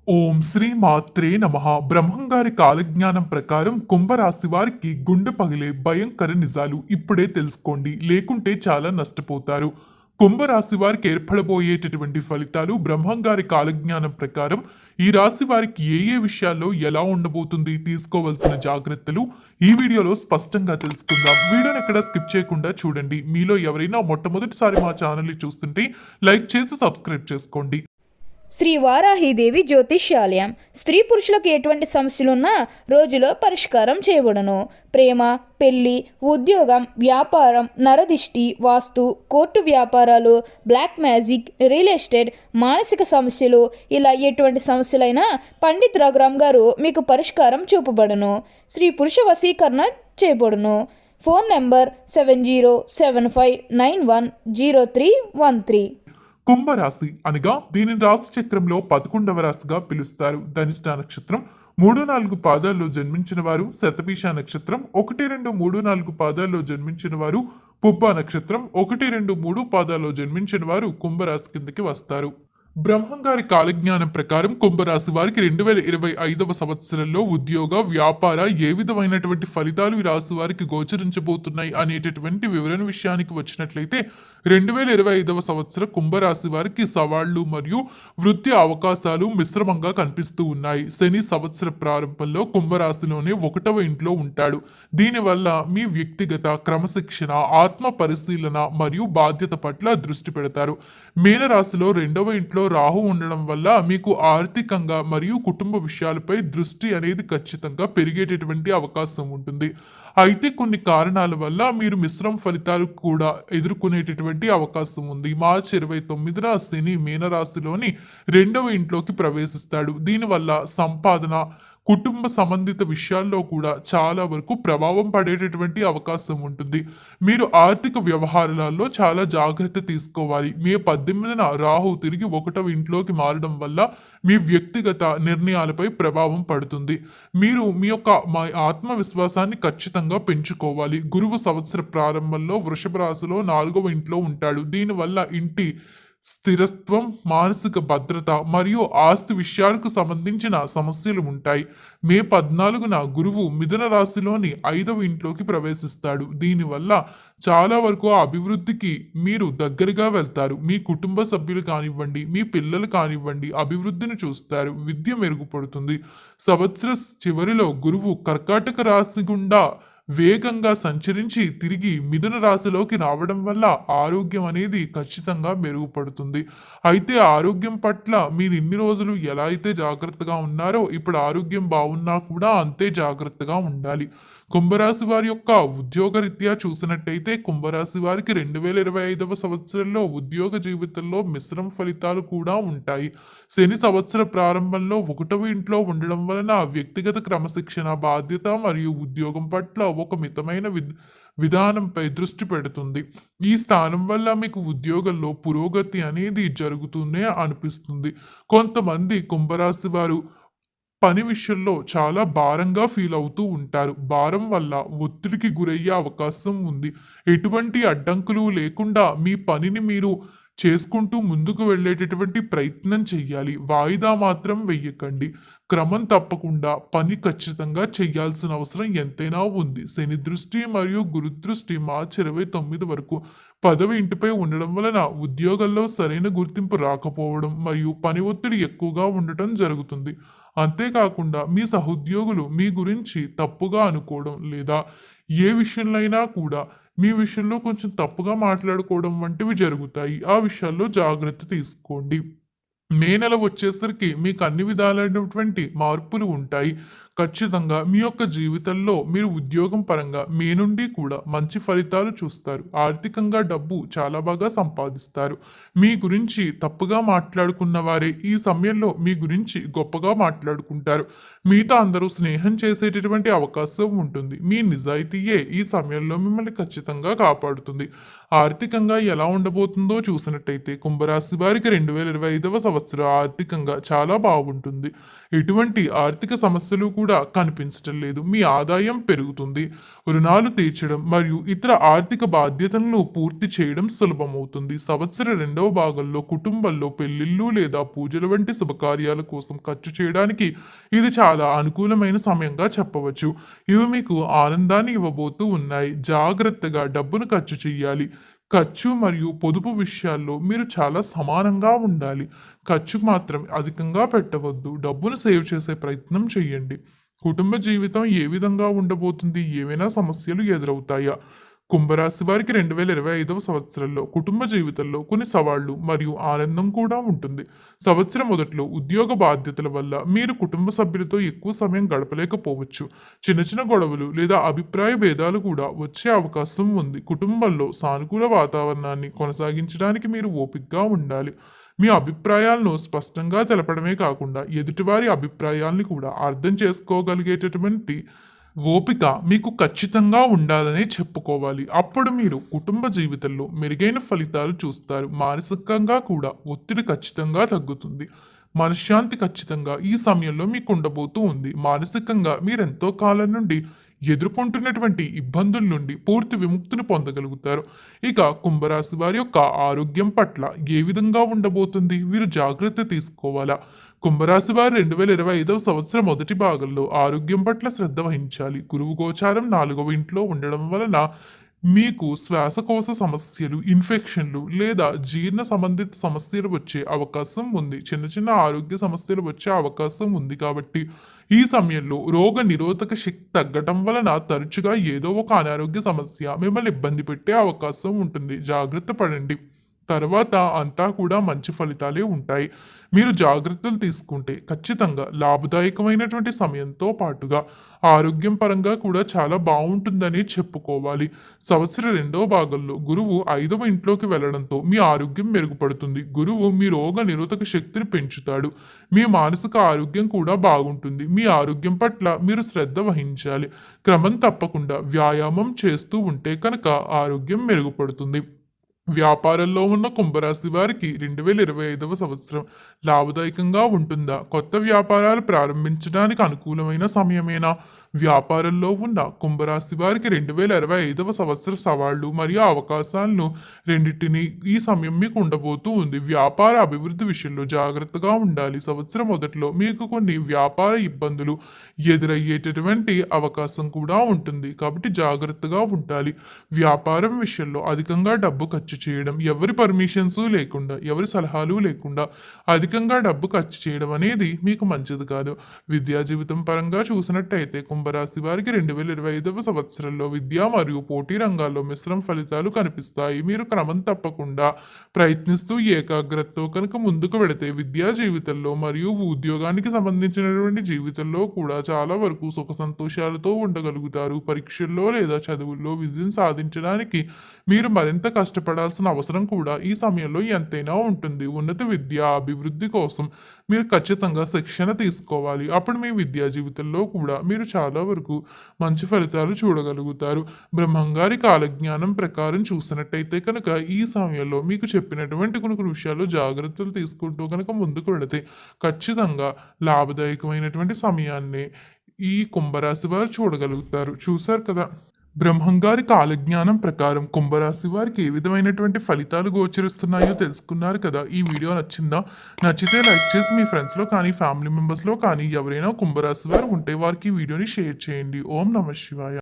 ఓం శ్రీ మాత్రే నమః. బ్రహ్మంగారి కాలజ్ఞానం ప్రకారం కుంభరాశి వారికి గుండె పగిలే భయంకర నిజాలు ఇప్పుడే తెలుసుకోండి, లేకుంటే చాలా నష్టపోతారు. కుంభరాశి వారికి ఏర్పడబోయేటటువంటి ఫలితాలు బ్రహ్మంగారి కాలజ్ఞానం ప్రకారం ఈ రాశి వారికి ఏ ఏ విషయాల్లో ఎలా ఉండబోతుంది, తీసుకోవాల్సిన జాగ్రత్తలు ఈ వీడియోలో స్పష్టంగా తెలుసుకుందాం. వీడియోని ఎక్కడ స్కిప్ చేయకుండా చూడండి. మీలో ఎవరైనా మొట్టమొదటిసారి మా ఛానల్ని చూస్తుంటే లైక్ చేసి సబ్స్క్రైబ్ చేసుకోండి. శ్రీ వారాహిదేవి జ్యోతిష్యాలయం. స్త్రీ పురుషులకు ఎటువంటి సమస్యలున్నా రోజులో పరిష్కారం చేయబడును. ప్రేమ, పెళ్లి, ఉద్యోగం, వ్యాపారం, నరదిష్టి, వాస్తు, కోర్టు వ్యాపారాలు, బ్లాక్ మ్యాజిక్, రియల్ ఎస్టేట్, మానసిక సమస్యలు, ఇలా ఎటువంటి సమస్యలైనా పండిత్ రఘురామ్ గారు మీకు పరిష్కారం చూపబడును. స్త్రీ పురుష వశీకరణ చేయబడును. Phone number 7075910313. కుంభరాశి అనగా దీని రాశి చక్రంలో 11వ రాశిగా పిలుస్తారు. ధనిష్ట నక్షత్రం 3-4 పాదాల్లో జన్మించిన వారు, శతభిష నక్షత్రం 1-2-3-4 పాదాల్లో జన్మించిన వారు, పుబ్బ నక్షత్రం 1-2-3 పాదాల్లో జన్మించిన వారు కుంభరాశి కిందకి వస్తారు. బ్రహ్మంగారి కాలజ్ఞానం ప్రకారం కుంభరాశి వారికి 2025వ సంవత్సరంలో ఉద్యోగ, వ్యాపార ఏ విధమైనటువంటి ఫలితాలు ఈ రాశి వారికి గోచరించబోతున్నాయి అనేటటువంటి వివరణ విషయానికి వచ్చినట్లయితే 2025వ సంవత్సరం కుంభరాశి వారికి సవాళ్లు మరియు వృత్తి అవకాశాలు మిశ్రమంగా కనిపిస్తూ ఉన్నాయి. శని సంవత్సర ప్రారంభంలో కుంభరాశిలోనే 1వ ఇంట్లో ఉంటాడు. దీనివల్ల మీ వ్యక్తిగత క్రమశిక్షణ, ఆత్మ పరిశీలన మరియు బాధ్యత పట్ల దృష్టి పెడతారు. మీనరాశిలో 2వ ఇంట్లో రాహు ఉండడం వల్ల మీకు ఆర్థికంగా మరియు కుటుంబ విషయాలపై దృష్టి అనేది ఖచ్చితంగా పెరిగేటటువంటి అవకాశం ఉంటుంది. అయితే కొన్ని కారణాల వల్ల మీరు మిశ్రమ ఫలితాలు కూడా ఎదుర్కొనేటటువంటి అవకాశం ఉంది. మార్చి 29న శని మీనరాశిలోని 2వ ఇంట్లోకి ప్రవేశిస్తాడు. దీనివల్ల సంపాదన, కుటుంబ సంబంధిత విషయాల్లో కూడా చాలా వరకు ప్రభావం పడేటటువంటి అవకాశం ఉంటుంది. మీరు ఆర్థిక వ్యవహారాలలో చాలా జాగ్రత్త తీసుకోవాలి. మే 18న రాహు తిరిగి 1వ ఇంట్లోకి మారడం వల్ల మీ వ్యక్తిగత నిర్ణయాలపై ప్రభావం పడుతుంది. మీరు మీ ఆత్మవిశ్వాసాన్ని ఖచ్చితంగా పెంచుకోవాలి. గురువు సంవత్సర ప్రారంభంలో వృషభ రాశిలో 4వ ఇంట్లో ఉంటాడు. దీనివల్ల ఇంటి స్థిరత్వం, మానసిక భద్రత మరియు ఆస్తి విషయాలకు సంబంధించిన సమస్యలు ఉంటాయి. మే 14న గురువు మిథున రాశిలోని 5వ ఇంట్లోకి ప్రవేశిస్తాడు. దీనివల్ల చాలా వరకు ఆ అభివృద్ధికి మీరు దగ్గరగా వెళ్తారు. మీ కుటుంబ సభ్యులు కానివ్వండి, మీ పిల్లలు కానివ్వండి అభివృద్ధిని చూస్తారు. విద్య మెరుగుపడుతుంది. సంవత్సర చివరిలో గురువు కర్కాటక రాశి గుండా వేగంగా సంచరించి తిరిగి మిథున రాశిలోకి రావడం వల్ల ఆరోగ్యం అనేది ఖచ్చితంగా మెరుగుపడుతుంది. అయితే ఆరోగ్యం పట్ల మీరు ఇన్ని రోజులు ఎలా అయితే జాగ్రత్తగా ఉన్నారో ఇప్పుడు ఆరోగ్యం బాగున్నా కూడా అంతే జాగ్రత్తగా ఉండాలి. కుంభరాశి వారి యొక్క ఉద్యోగరీత్యా చూసినట్టయితే కుంభరాశి వారికి 2025వ సంవత్సరంలో ఉద్యోగ జీవితంలో మిశ్రమ ఫలితాలు కూడా ఉంటాయి. శని సంవత్సర ప్రారంభంలో 1వ ఇంట్లో ఉండడం వలన వ్యక్తిగత క్రమశిక్షణ, బాధ్యత మరియు ఉద్యోగం పట్ల ఒక మితమైన విధానంపై దృష్టి పెడుతుంది. ఈ స్థానం వల్ల మీకు ఉద్యోగంలో పురోగతి అనేది జరుగుతూనే అనిపిస్తుంది. కొంతమంది కుంభరాశి వారు పని విషయంలో చాలా భారంగా ఫీల్ అవుతూ ఉంటారు. భారం వల్ల ఒత్తిడికి గురయ్యే అవకాశం ఉంది. ఎటువంటి అడ్డంకులు లేకుండా మీ పనిని మీరు చేసుకుంటూ ముందుకు వెళ్ళేటటువంటి ప్రయత్నం చెయ్యాలి. వాయిదా మాత్రం వెయ్యకండి. క్రమం తప్పకుండా పని ఖచ్చితంగా చేయాల్సిన అవసరం ఎంతైనా ఉంది. శని దృష్టి మరియు గురుదృష్టి మార్చి 29 వరకు 10వ ఇంటిపై ఉండడం వలన ఉద్యోగంలో సరైన గుర్తింపు రాకపోవడం మరియు పని ఒత్తిడి ఎక్కువగా ఉండటం జరుగుతుంది. అంతేకాకుండా మీ సహోద్యోగులు మీ గురించి తప్పుగా అనుకోవడం లేదా ఏ విషయంలో అయినా కూడా మీ విషయంలో కొంచెం తప్పుగా మాట్లాడుకోవడం వంటివి జరుగుతాయి. ఆ విషయాల్లో జాగ్రత్త తీసుకోండి. మే నెల వచ్చేసరికి మీకు అన్ని విధాలైనటువంటి మార్పులు ఉంటాయి. ఖచ్చితంగా మీ యొక్క జీవితంలో మీరు ఉద్యోగం పరంగా మే నుండి కూడా మంచి ఫలితాలు చూస్తారు. ఆర్థికంగా డబ్బు చాలా బాగా సంపాదిస్తారు. మీ గురించి తప్పుగా మాట్లాడుకున్న వారే ఈ సమయంలో మీ గురించి గొప్పగా మాట్లాడుకుంటారు. మీతో అందరూ స్నేహం చేసేటటువంటి అవకాశం ఉంటుంది. మీ నిజాయితీయే ఈ సమయంలో మిమ్మల్ని ఖచ్చితంగా కాపాడుతుంది. ఆర్థికంగా ఎలా ఉండబోతుందో చూసినట్టయితే కుంభరాశి వారికి 2025వ సంవత్సరం ఆర్థికంగా చాలా బాగుంటుంది. ఎటువంటి ఆర్థిక సమస్యలు కూడా కూడా కనిపించడం లేదు. మీ ఆదాయం పెరుగుతుంది. రుణాలు తీర్చడం మరియు ఇతర ఆర్థిక బాధ్యతలను పూర్తి చేయడం సులభమవుతుంది. సంవత్సర రెండవ భాగంలో కుటుంబంలో పెళ్లిళ్ళు లేదా పూజల వంటి శుభకార్యాల కోసం ఖర్చు చేయడానికి ఇది చాలా అనుకూలమైన సమయంగా చెప్పవచ్చు. ఇవి మీకు ఆనందాన్ని ఇవ్వబోతూ ఉన్నాయి. జాగ్రత్తగా డబ్బును ఖర్చు చేయాలి. ఖర్చు మరియు పొదుపు విషయాల్లో మీరు చాలా సమానంగా ఉండాలి. ఖర్చు మాత్రం అధికంగా పెట్టవద్దు. డబ్బును సేవ్ చేసే ప్రయత్నం చేయండి. కుటుంబ జీవితం ఏ విధంగా ఉండబోతుంది? ఏవైనా సమస్యలు ఎదురవుతాయా? కుంభరాశి వారికి 2025వ సంవత్సరంలో కుటుంబ జీవితంలో కొన్ని సవాళ్లు మరియు ఆనందం కూడా ఉంటుంది. సంవత్సరం మొదట్లో ఉద్యోగ బాధ్యతల వల్ల మీరు కుటుంబ సభ్యులతో ఎక్కువ సమయం గడపలేకపోవచ్చు. చిన్న చిన్న గొడవలు లేదా అభిప్రాయ భేదాలు కూడా వచ్చే అవకాశం ఉంది. కుటుంబంలో సానుకూల వాతావరణాన్ని కొనసాగించడానికి మీరు ఓపికగా ఉండాలి. మీ అభిప్రాయాలను స్పష్టంగా తెలపడమే కాకుండా ఎదుటివారి అభిప్రాయాల్ని కూడా అర్థం చేసుకోగలిగేటటువంటి ఓపిక మీకు ఖచ్చితంగా ఉండాలనే చెప్పుకోవాలి. అప్పుడు మీరు కుటుంబ జీవితంలో మెరుగైన ఫలితాలు చూస్తారు. మానసికంగా కూడా ఒత్తిడి ఖచ్చితంగా తగ్గుతుంది. మనశ్శాంతి ఖచ్చితంగా ఈ సమయంలో మీకు ఉండబోతూ ఉంది. మానసికంగా మీరెంతో కాలం నుండి ఎదుర్కొంటున్నటువంటి ఇబ్బందుల నుండి పూర్తి విముక్తిని పొందగలుగుతారు. ఇక కుంభరాశి వారి యొక్క ఆరోగ్యం పట్ల ఏ విధంగా ఉండబోతుంది? వీరు జాగ్రత్త తీసుకోవాలా? కుంభరాశి వారు 2025వ సంవత్సరం మొదటి భాగంలో ఆరోగ్యం పట్ల శ్రద్ధ వహించాలి. గురువు గోచారం 4వ ఇంట్లో ఉండడం వలన మీకు శ్వాసకోశ సమస్యలు, ఇన్ఫెక్షన్లు లేదా జీర్ణ సంబంధిత సమస్యలు వచ్చే అవకాశం ఉంది. చిన్న చిన్న ఆరోగ్య సమస్యలు వచ్చే అవకాశం ఉంది. కాబట్టి ఈ సమయంలో రోగ నిరోధక శక్తి తగ్గటం వలన తరచుగా ఏదో ఒక అనారోగ్య సమస్య మిమ్మల్ని ఇబ్బంది పెట్టే అవకాశం ఉంటుంది. జాగ్రత్త పడండి. తర్వాత అంతా కూడా మంచి ఫలితాలే ఉంటాయి. మీరు జాగ్రత్తలు తీసుకుంటే ఖచ్చితంగా లాభదాయకమైనటువంటి సమయంతో పాటుగా ఆరోగ్యం పరంగా కూడా చాలా బాగుంటుందని చెప్పుకోవాలి. సంవత్సర రెండవ భాగంలో గురువు 5వ ఇంట్లోకి వెళ్ళడంతో మీ ఆరోగ్యం మెరుగుపడుతుంది. గురువు మీ రోగ నిరోధక శక్తిని పెంచుతాడు. మీ మానసిక ఆరోగ్యం కూడా బాగుంటుంది. మీ ఆరోగ్యం పట్ల మీరు శ్రద్ధ వహించాలి. క్రమం తప్పకుండా వ్యాయామం చేస్తూ ఉంటే కనుక ఆరోగ్యం మెరుగుపడుతుంది. వ్యాపారంలో ఉన్న కుంభరాశి వారికి 2025వ సంవత్సరం లాభదాయకంగా ఉంటుందా? కొత్త వ్యాపారాలు ప్రారంభించడానికి అనుకూలమైన సమయమేనా? వ్యాపారంలో ఉన్న కుంభరాశి వారికి 2025వ సంవత్సర సవాళ్లు మరియు అవకాశాలను రెండింటినీ ఈ సమయం మీకు ఉండబోతూ ఉంది. వ్యాపార అభివృద్ధి విషయంలో జాగ్రత్తగా ఉండాలి. సంవత్సరం మొదట్లో మీకు కొన్ని వ్యాపార ఇబ్బందులు ఎదురయ్యేటటువంటి అవకాశం కూడా ఉంటుంది. కాబట్టి జాగ్రత్తగా ఉండాలి. వ్యాపారం విషయంలో అధికంగా డబ్బు ఖర్చు చేయడం, ఎవరి పర్మిషన్స్ లేకుండా, ఎవరి సలహాలు లేకుండా అధికంగా డబ్బు ఖర్చు చేయడం అనేది మీకు మంచిది కాదు. విద్యా జీవితం పరంగా చూసినట్టయితే కుంభరాశి వారికి 2025వ సంవత్సరంలో విద్య మరియు పోటీ రంగాల్లో మిశ్రమ ఫలితాలు కనిపిస్తాయి. మీరు క్రమం తప్పకుండా ప్రయత్నిస్తూ ఏకాగ్రతతో కనుక ముందుకు వెళితే విద్యా జీవితంలో మరియు ఉద్యోగానికి సంబంధించినటువంటి జీవితంలో కూడా చాలా వరకు సుఖ సంతోషాలతో ఉండగలుగుతారు. పరీక్షల్లో లేదా చదువుల్లో విజయం సాధించడానికి మీరు మరింత కష్టపడాల్సిన అవసరం కూడా ఈ సమయంలో ఎంతైనా ఉంటుంది. ఉన్నత విద్య అభివృద్ధి కోసం మీరు ఖచ్చితంగా శిక్షణ తీసుకోవాలి. అప్పుడు మీ విద్యా జీవితంలో కూడా మీరు చాలా వరకు మంచి ఫలితాలు చూడగలుగుతారు. బ్రహ్మంగారి కాలజ్ఞానం ప్రకారం చూసినట్టయితే కనుక ఈ సమయంలో మీకు చెప్పినటువంటి కొన్ని విషయాల్లో జాగ్రత్తలు తీసుకుంటూ కనుక ముందుకు వెళితే ఖచ్చితంగా లాభదాయకమైనటువంటి సమయాన్ని ఈ కుంభరాశి వారు చూడగలుగుతారు. చూశారు కదా, బ్రహ్మంగారి కాలజ్ఞానం ప్రకారం కుంభరాశి వారికి ఏ విధమైనటువంటి ఫలితాలు గోచరిస్తున్నాయో తెలుసుకున్నారు కదా. ఈ వీడియో నచ్చిందా? నచ్చితే లైక్ చేసి మీ ఫ్రెండ్స్లో కానీ ఫ్యామిలీ మెంబర్స్లో కానీ ఎవరైనా కుంభరాశి వారు ఉంటే వారికి ఈ వీడియోని షేర్ చేయండి. ఓం నమః శివాయ.